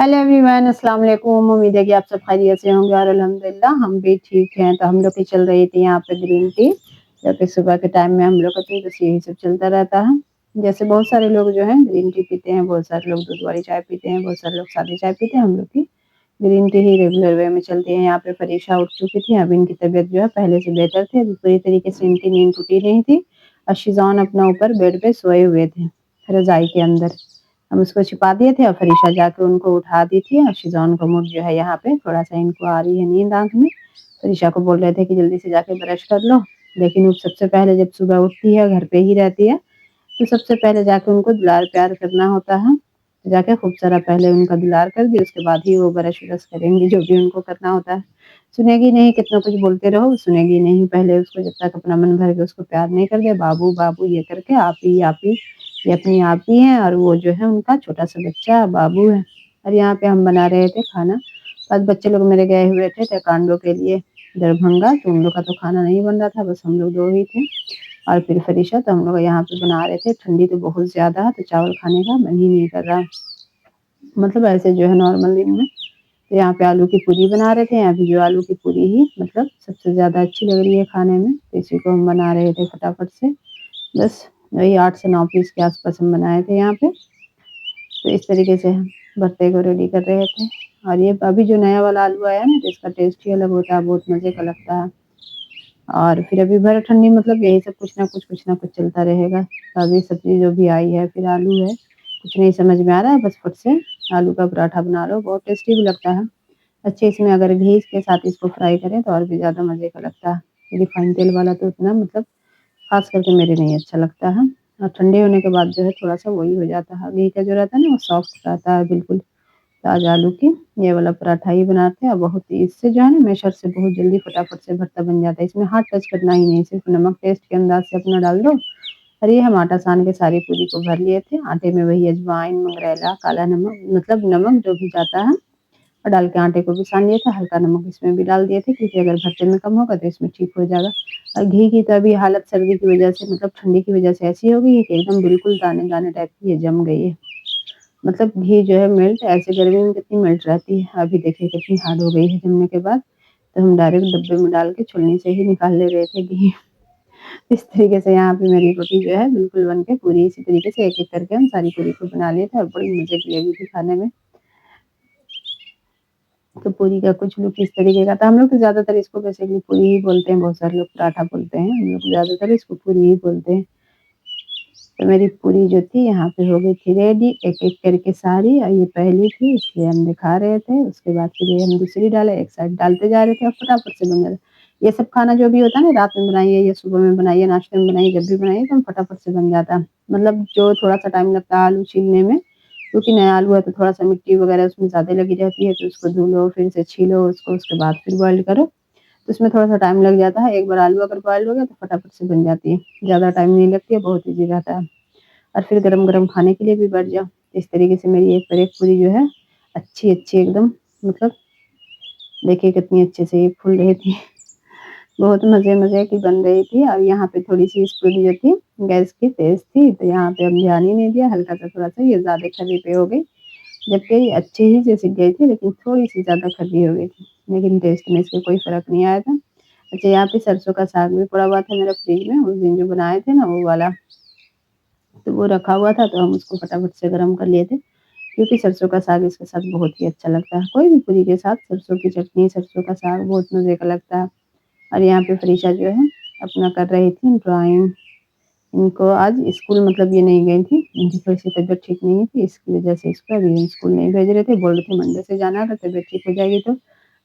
Hello everyone, अस्सलाम वालेकुम। उम्मीद है कि आप सब खैरियत से होंगे और अल्हम्दुलिल्लाह हम भी ठीक हैं। तो हम लोग की चल रही थी यहाँ पे ग्रीन टी, जबकि सुबह के टाइम में हम लोग का तो बस यही सब चलता रहता है। जैसे बहुत सारे लोग जो है ग्रीन टी पीते हैं, बहुत सारे लोग दूध वाली चाय पीते हैं, बहुत सारे लोग सादी चाय पीते हैं। हम लोग की ग्रीन टी ही रेगुलर वे में चलती है। यहाँ पे फरीशा उठ चुकी थी, अब इनकी तबीयत जो है पहले से बेहतर थी, अभी पूरी तरीके से इनकी नींद टूटी नहीं थी और शिज़ान अपना ऊपर बेड पे सोए हुए थे रजाई के अंदर। हम उसको छिपा दिए थे और फरीशा जाके उनको उठा दी थी और शिज़ान का मूड जो है यहाँ पे थोड़ा सा इनको आ रही है नींद आँख में। फरीशा को बोल रहे थे कि जल्दी से जाके ब्रश कर लो, लेकिन वो सबसे पहले जब सुबह उठती है, घर पे ही रहती है, तो सबसे पहले जाके उनको दुलार प्यार करना होता है। तो जाके खूब सारा पहले उनका दुलार कर दी, उसके बाद ही वो ब्रश व्रश करेंगी, जो भी उनको करना होता है। सुनेगी नहीं, कितना कुछ बोलते रहो, वो सुनेगी नहीं। पहले उसको जब तक अपना मन भर के उसको प्यार नहीं कर दे, बाबू बाबू ये करके आप ही ये अपनी आप ही हैं और वो जो है उनका छोटा सा बच्चा बाबू है। और यहाँ पे हम बना रहे थे खाना। आज बच्चे लोग मेरे गए हुए थे ताइक्वांडो के लिए दरभंगा, तो उन लोग का तो खाना नहीं बन रहा था, बस हम लोग 2 ही थे और फिर फरीशा। तो हम लोग यहाँ पे बना रहे थे। ठंडी तो बहुत ज़्यादा है, तो चावल खाने का मन ही नहीं कर रहा, मतलब ऐसे जो है नॉर्मल दिन में। तो यहाँ पे आलू की पूरी बना रहे थे। यहाँ पे जो आलू की पूरी ही मतलब सबसे ज़्यादा अच्छी लग रही है खाने में, तो इसी को हम बना रहे थे फटाफट से। बस वही 8 से 9 पीस के आसपास हम बनाए थे यहाँ पे। तो इस तरीके से हम भरते को रेडी कर रहे थे। और ये अभी जो नया वाला आलू आया ना, तो इसका टेस्ट ही अलग होता है, बहुत मज़े का लगता है। और फिर अभी भर ठंडी मतलब यही सब कुछ ना कुछ चलता रहेगा। ताज़ी सब्ज़ी जो भी आई है, फिर आलू है, कुछ नहीं समझ में आ रहा है, बस फट से आलू का पराठा बना लो, बहुत टेस्टी भी लगता है। अच्छे इसमें अगर घी के साथ इसको फ्राई करें तो और भी ज़्यादा मज़े का लगता है। रिफाइंड तेल वाला तो उतना मतलब ख़ास करके मेरे नहीं अच्छा लगता है। और ठंडे होने के बाद जो है थोड़ा-सा वही हो जाता है, घी का जो रहता है ना वो सॉफ्ट रहता है बिल्कुल। ताज़ा आलू की ये वाला पराठा ही बनाते हैं और बहुत ही इससे जो है ना मैशर से बहुत जल्दी फटाफट से भरता बन जाता है। इसमें हाथ टच करना ही नहीं, सिर्फ नमक टेस्ट के अंदाज़ से अपना डाल दो। और ये हम आटा सान के सारी पूरी को भर लिए थे। आटे में वही अजवाइन, मंगरेला, काला नमक मतलब नमक जो भी जाता है और डाल के आटे को भी सान लिए थे। हल्का नमक इसमें भी डाल दिए थे क्योंकि अगर भरते में कम होगा तो इसमें ठीक हो जाएगा। और घी की तो अभी हालत सर्दी की वज़ह से मतलब ठंडी की वज़ह से ऐसी हो गई है कि एकदम बिल्कुल दाने-दाने टाइप की ये जम गई है। मतलब घी जो है मेल्ट ऐसे गर्मी में कितनी मेल्ट रहती है, अभी देखिए कितनी हार्ड हो गई है जमने के बाद। तो हम डायरेक्ट डब्बे में डाल के छलनी से ही निकाल ले रहे थे घी। इस तरीके से यहाँ पे मेरी रोटी जो है बिल्कुल बन के पूरी इसी तरीके से एक-एक करके हम सारी पूरी को बना लिए थे और बड़ी मज़े की लगी थी खाने में। तो पूरी का कुछ लुक इस तरीके का था। हम लोग तो ज़्यादातर इसको बेसिकली पूरी ही बोलते हैं, बहुत सारे लोग पराठा बोलते हैं, हम लोग ज़्यादातर इसको पूरी ही बोलते हैं। तो मेरी पूरी जो थी यहाँ पे हो गई थी रेडी, एक-एक करके सारी। और ये पहली थी इसलिए हम दिखा रहे थे, उसके बाद फिर ये हम दूसरी डाले, एक साइड डालते जा रहे थे और फटाफट से बन जा रहा। ये सब खाना जो भी होता है ना, रात में बनाइए या सुबह में बनाइए, नाश्ते में बनाइए, जब भी बनाइए एकदम फटाफट से बन जाता है। मतलब जो थोड़ा-सा टाइम लगता है आलू छीलने में, क्योंकि नया आलू है तो थोड़ा-सा मिट्टी वगैरह उसमें ज़्यादा लगी रहती है, तो उसको धुलो, फिर से छीलो उसको, उसके बाद फिर बॉयल करो, तो उसमें थोड़ा-सा टाइम लग जाता है। एक बार आलू अगर बॉयल हो गया तो फटाफट से बन जाती है, ज़्यादा टाइम नहीं लगती है, बहुत ईज़ी रहता है। और फिर गरम-गरम खाने के लिए भी बढ़ जाओ। इस तरीके से मेरी एक पर एक पूरी जो है अच्छी-अच्छी एकदम मतलब देखिए कितनी अच्छे से ये फूल रही थी। बहुत मज़े-मज़े की बन रही थी। और यहाँ पे थोड़ी-सी इस पूरी जो थी गैस की तेज़ थी, तो यहाँ पे हम ध्यान ही नहीं दिया, हल्का-सा थोड़ा-सा ये ज़्यादा खर्री पे हो गई। जबकि ये अच्छी ही से सिक गई थी लेकिन थोड़ी-सी ज़्यादा खर्री हो गई थी। लेकिन टेस्ट में इसके कोई फ़र्क नहीं आया था। अच्छा, यहाँ पे सरसों का साग भी पड़ा हुआ था मेरा फ्रिज में, उस दिन जो बनाए थे ना वो वाला। तो वो रखा हुआ था तो हम उसको फटाफट से गरम कर लिए थे, क्योंकि सरसों का साग इसके साथ बहुत ही अच्छा लगता है। कोई भी पूरी के साथ सरसों की चटनी, सरसों का साग बहुत मज़े का लगता है। और यहाँ पे फरीशा जो है अपना कर रही थी ड्राइंग। इनको आज स्कूल मतलब ये नहीं गई थी, इनकी थोड़ी-सी तबीयत ठीक नहीं थी, इसकी वज़ह से इसको अभी स्कूल नहीं भेज रहे थे, बोल रहे थे मंडे से जाना अगर तबीयत ठीक हो जाएगी तो।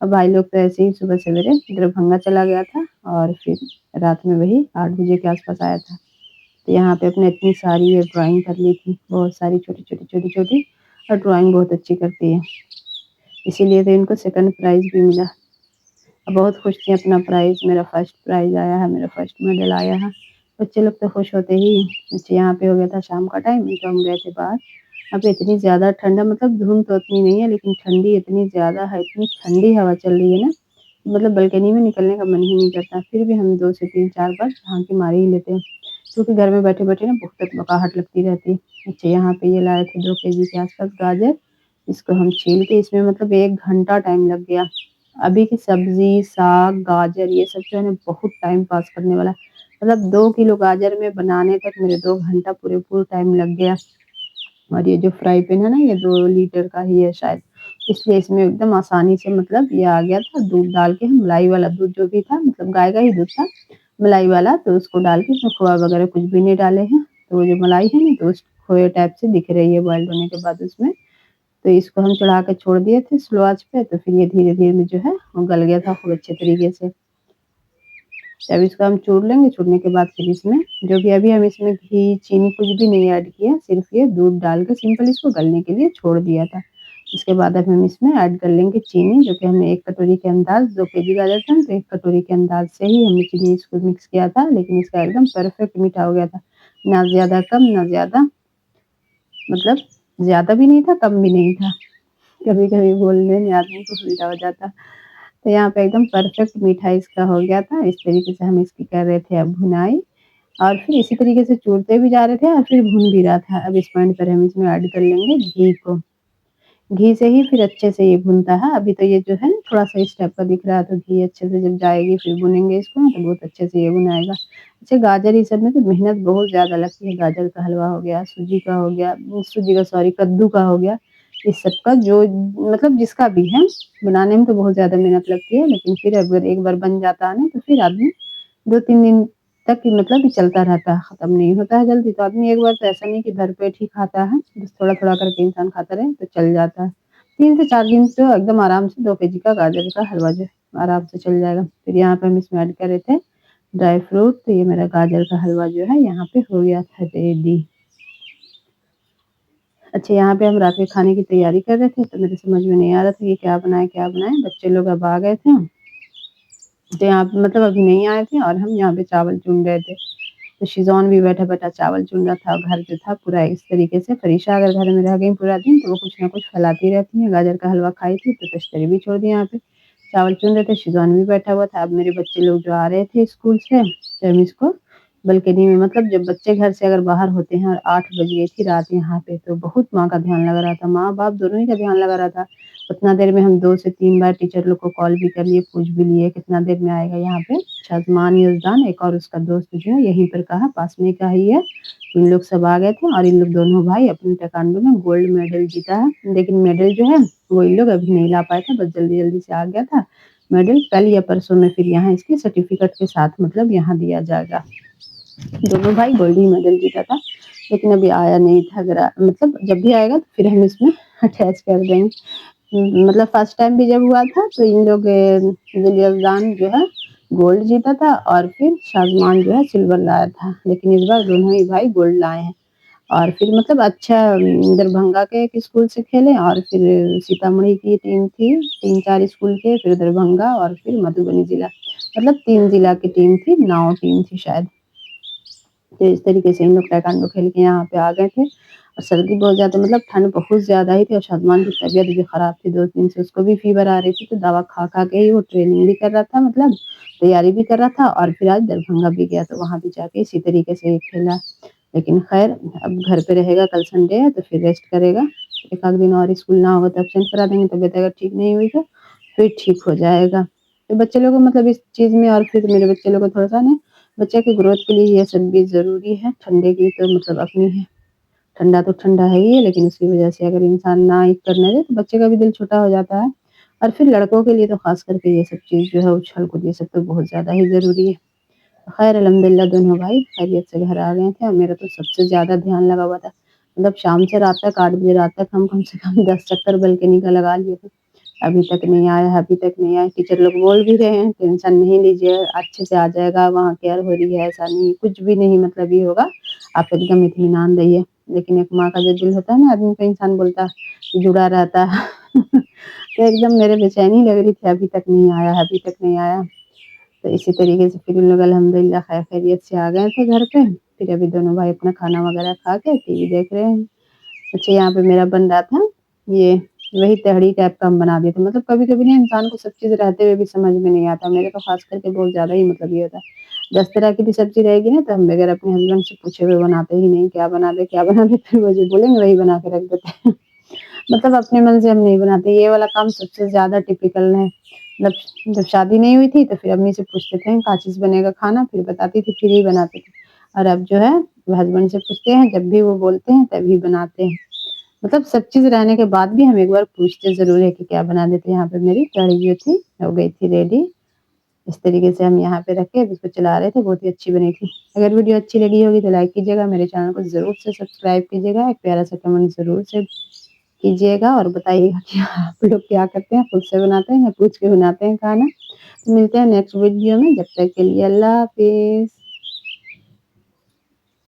अब भाई लोग तो ऐसे ही सुबह सवेरे दरभंगा चला गया था और फिर रात में वही 8 बजे के आस-पास आया था। तो यहाँ पे अपने इतनी सारी ये ड्राइंग कर ली थी, बहुत सारी छोटी-छोटी और ड्राइंग बहुत अच्छी करती है। इसीलिए तो इनको सेकंड प्राइज़ भी मिला। बहुत खुश थी अपना प्राइज़, मेरा फर्स्ट प्राइज़ आया है, मेरा फर्स्ट मेडल आया है। बच्चे लोग तो खुश होते ही हैं। बच्चे यहाँ पे हो गया था शाम का टाइम तो हम गए थे बाहर। यहाँ पे इतनी ज़्यादा ठंड है, मतलब धूप तो उतनी नहीं है लेकिन ठंडी इतनी ज़्यादा है, इतनी ठंडी हवा चल रही है ना, मतलब बालकनी में निकलने का मन ही नहीं करता। फिर भी हम 2 से 3-4 बार झाँकी मार ही लेते हैं, क्योंकि घर में बैठे-बैठे ना बहुत बकाहट लगती रहती है। अच्छा, यहाँ पे ये लाए थे 2 केजी के आस-पास गाजर, इसको हम छील के इसमें मतलब 1 घंटा टाइम लग गया। अभी की सब्ज़ी, साग, गाजर ये सब जो है ना बहुत टाइम पास करने वाला है। मतलब 2 किलो गाजर में बनाने तक मेरे 2 घंटा पूरे टाइम लग गया। और ये जो फ्राई पैन है ना ये 2 लीटर का ही है शायद, इसलिए इसमें एकदम आसानी से मतलब ये आ गया था। दूध डाल के हम मलाई वाला दूध जो भी था मतलब गाय का ही दूध था, मलाई वाला, तो उसको डाल के इसमें खोआ वगैरह कुछ भी नहीं डाले हैं। तो वो जो मलाई है ना तो उस खोए टाइप से दिख रही है बॉइल्ड होने के बाद उसमें। तो इसको हम चढ़ा के छोड़ दिए थे स्लो आँच पे, तो फिर ये धीरे-धीरे में जो है वो गल गया था खूब अच्छे तरीके से। अब इसको हम चूर लेंगे, चूरने के बाद फिर इसमें जो भी अभी हम इसमें घी, चीनी कुछ भी नहीं ऐड किया, सिर्फ़ ये दूध डाल के सिंपल इसको गलने के लिए छोड़ दिया था। इसके बाद अब हम इसमें ऐड कर लेंगे चीनी, जो कि हमने 1 कटोरी के अंदाज़ 2 केजी गाजर था तो 1 कटोरी के अंदाज़ से ही हमने चीनी इसको मिक्स किया था, लेकिन इसका एकदम परफ़ेक्ट मीठा हो गया था। ना ज़्यादा कम, ना ज़्यादा मतलब ज़्यादा भी नहीं था, कम भी नहीं था। कभी-कभी बोलने में आदमी को उल्टा हो जाता। तो यहाँ पे एकदम परफेक्ट मीठा इसका हो गया था। इस तरीके से हम इसकी कर रहे थे अब भुनाई और फिर इसी तरीके से चूरते भी जा रहे थे और फिर भून भी रहा था। अब इस पॉइंट पर हम इसमें ऐड कर लेंगे घी को। घी से ही फिर अच्छे से ये भुनता है। अभी तो ये जो है ना थोड़ा-सा इस टाइप का दिख रहा है तो घी अच्छे से जब जाएगी फिर भुनेंगे इसको ना तो बहुत अच्छे से ये भुनाएगा। अच्छा गाजर ये सब में तो मेहनत बहुत ज़्यादा लगती है। गाजर का हलवा हो गया, सूजी का हो गया सूजी का सॉरी कद्दू का हो गया। इस सब का जो मतलब जिसका भी है बनाने में तो बहुत ज़्यादा मेहनत लगती है, लेकिन फिर अगर एक बार बन जाता है ना तो फिर आदमी 2-3 दिन तक ही मतलब कि चलता रहता है, खत्म नहीं होता है जल्दी। तो आदमी एक बार तो ऐसा नहीं कि भरपेट ही खाता है, बस थोड़ा-थोड़ा करके इंसान खाता रहे तो चल जाता है। 3 से 4 दिन तो एकदम आराम से 2 केजी का गाजर का हलवा जो है आराम से चल जाएगा। फिर यहाँ पे हम इसमें ऐड कर रहे थे ड्राई फ्रूट, तो ये मेरा गाजर का हलवा जो है यहाँ पे हो गया था रेडी। अच्छा यहाँ पे हम रात के खाने की तैयारी कर रहे थे, तो मेरे समझ में नहीं आ रहा था कि क्या बनाएँ, क्या बनाएँ? बच्चे लोग अब आ गए थे, तो यहाँ पे मतलब अभी नहीं आए थे और हम यहाँ पे चावल चुन रहे थे। तो शिज़ान भी बैठा-बैठा चावल चुन रहा था, घर जो था पूरा इस तरीके से फरीशा अगर घर में रह गई पूरा दिन तो वो कुछ ना कुछ फैलाती रहती हैं। गाजर का हलवा खाई थी तो तश्तरी भी छोड़ दी यहाँ पे। चावल चुन रहे थे, शिज़ान भी बैठा हुआ था। अब मेरे बच्चे लोग जो आ रहे थे स्कूल से, तो हम इसको बालकनी में मतलब जब बच्चे घर से अगर बाहर होते हैं और 8 बज गई थी रात यहाँ पे, तो बहुत माँ का ध्यान लगा रहा था। माँ-बाप दोनों ही का ध्यान लगा रहा था। उतना देर में हम 2 से 3 बार टीचर लोग को कॉल भी कर लिए, पूछ भी लिए कितना देर में आएगा यहाँ पे। शाज़मान, यज़दान एक और उसका दोस्त जो है यहीं पर का है, पास में का ही है। इन लोग सब आ गए थे और इन लोग दोनों भाई अपने ताइक्वांडो में गोल्ड मेडल जीता है। लेकिन मेडल जो है वो इन लोग अभी नहीं ला पाए थे, बस जल्दी-जल्दी से आ गया था। मेडल कल या परसों में फिर यहाँ इसके सर्टिफिकेट के साथ मतलब यहाँ दिया जाएगा। दोनों भाई गोल्ड ही मेडल जीता था, लेकिन अभी आया नहीं था। अगर मतलब जब भी आएगा तो फिर हम इसमें अटैच कर देंगे। मतलब फर्स्ट टाइम भी जब हुआ था तो इन लोग यज़दान जो है गोल्ड जीता था और फिर शाज़मान जो है सिल्वर लाया था। लेकिन इस बार दोनों ही भाई गोल्ड लाए हैं। और फिर मतलब अच्छा दरभंगा के एक स्कूल से खेले और फिर सीतामढ़ी की टीम थी, 3-4 स्कूल के, फिर दरभंगा और फिर मधुबनी जिला। मतलब 3 जिला की टीम थी, 9 टीम थी शायद। तो इस तरीके से हम लोग ताइक्वांडो खेल के यहाँ पे आ गए थे और सर्दी बहुत ज़्यादा मतलब ठंड बहुत ज़्यादा ही थी और शाज़मान की तबीयत भी ख़राब थी 2 दिन से, उसको भी फ़ीवर आ रही थी, तो दवा खा-खा के ही वो ट्रेनिंग भी कर रहा था मतलब तैयारी भी कर रहा था और फिर आज दरभंगा भी गया, तो वहाँ भी जाके इसी तरीके से ये खेला। लेकिन ख़ैर अब घर पे रहेगा, कल संडे है तो फिर रेस्ट करेगा। 1 आध दिन और स्कूल ना होगा तो एब्सेंट करा देंगे, तबीयत अगर ठीक नहीं हुई तो फिर ठीक हो जाएगा। तो बच्चे लोग को मतलब इस चीज़ में और फिर मेरे बच्चे लोग को थोड़ा-सा ना बच्चे की ग्रोथ के लिए ये सब भी ज़रूरी है। ठंडे की तो मतलब अपनी है, ठंडा तो ठंडा है ही है, लेकिन उसकी वजह से अगर इंसान ना ही करने दे तो बच्चे का भी दिल छोटा हो जाता है। और फिर लड़कों के लिए तो ख़ास करके ये सब चीज़ जो है उछल-कूद ये सब तो बहुत ज़्यादा ही ज़रूरी है। ख़ैर अल्हम्दुलिल्लाह दोनों भाई खैरियत से घर आ गए थे और मेरा तो सबसे ज़्यादा ध्यान लगा हुआ था। मतलब शाम से रात तक 8 बजे रात तक हम कम से कम 10 चक्कर बालकनी का लगा लिए थे। अभी तक नहीं आया है, अभी तक नहीं आया। टीचर लोग बोल भी रहे हैं टेंशन नहीं लीजिए, अच्छे से आ जाएगा, वहाँ केयर हो रही है, ऐसा नहीं कुछ भी नहीं मतलब ये होगा, आप एकदम इत्मीनान रहिए। लेकिन एक माँ का जो दिल होता है ना आदमी का इंसान बोलता है, जुड़ा रहता है। तो एकदम मेरे बेचैनी लग रही थी, अभी तक नहीं आया है, अभी तक नहीं आया। तो इसी तरीके से फिर उन लोग अल्हम्दुलिल्लाह खैर-खैरियत से आ गए थे घर पे। फिर अभी दोनों भाई अपना खाना वगैरह खा के टीवी देख रहे हैं। अच्छा यहाँ पे मेरा बन रहा था ये वही तहड़ी टाइप का हम बना दिए थे। मतलब कभी-कभी ना इंसान को सब चीज़ रहते हुए भी समझ में नहीं आता। मेरे तो ख़ास करके बहुत ज़्यादा ही मतलब ये होता है। 10 तरह की भी सब्ज़ी रहेगी ना तो हम बगैर अपने हस्बैंड से पूछे हुए बनाते ही नहीं, क्या बना दें, क्या बना दें? फिर वो जो बोलेंगे वही बना के रख देते हैं। मतलब अपने मन से हम नहीं बनाते, ये वाला काम सबसे ज़्यादा टिपिकल है। मतलब जब शादी नहीं हुई थी तो फिर अम्मी से पूछते थे का चीज़ बनेगा खाना, फिर बताती थी, फिर ही बनाते थे। और अब जो है हस्बैंड से पूछते हैं, जब भी वो बोलते हैं तभी बनाते हैं। मतलब सब चीज़ रहने के बाद भी हम एक बार पूछते ज़रूर है कि क्या बना देते। यहाँ पे मेरी कढ़ी जो थी हो गई थी रेडी। इस तरीके से हम यहाँ पे रख के इसको चला रहे थे, बहुत ही अच्छी बनी थी। अगर वीडियो अच्छी लगी होगी तो लाइक कीजिएगा, मेरे चैनल को ज़रूर से सब्सक्राइब कीजिएगा, एक प्यारा-सा कमेंट ज़रूर से कीजिएगा और बताइएगा कि आप लोग क्या करते हैं, खुद से बनाते हैं या पूछ के बनाते हैं खाना। तो मिलते हैं नेक्स्ट वीडियो में, जब तक के लिए अल्लाह हाफ़िज़।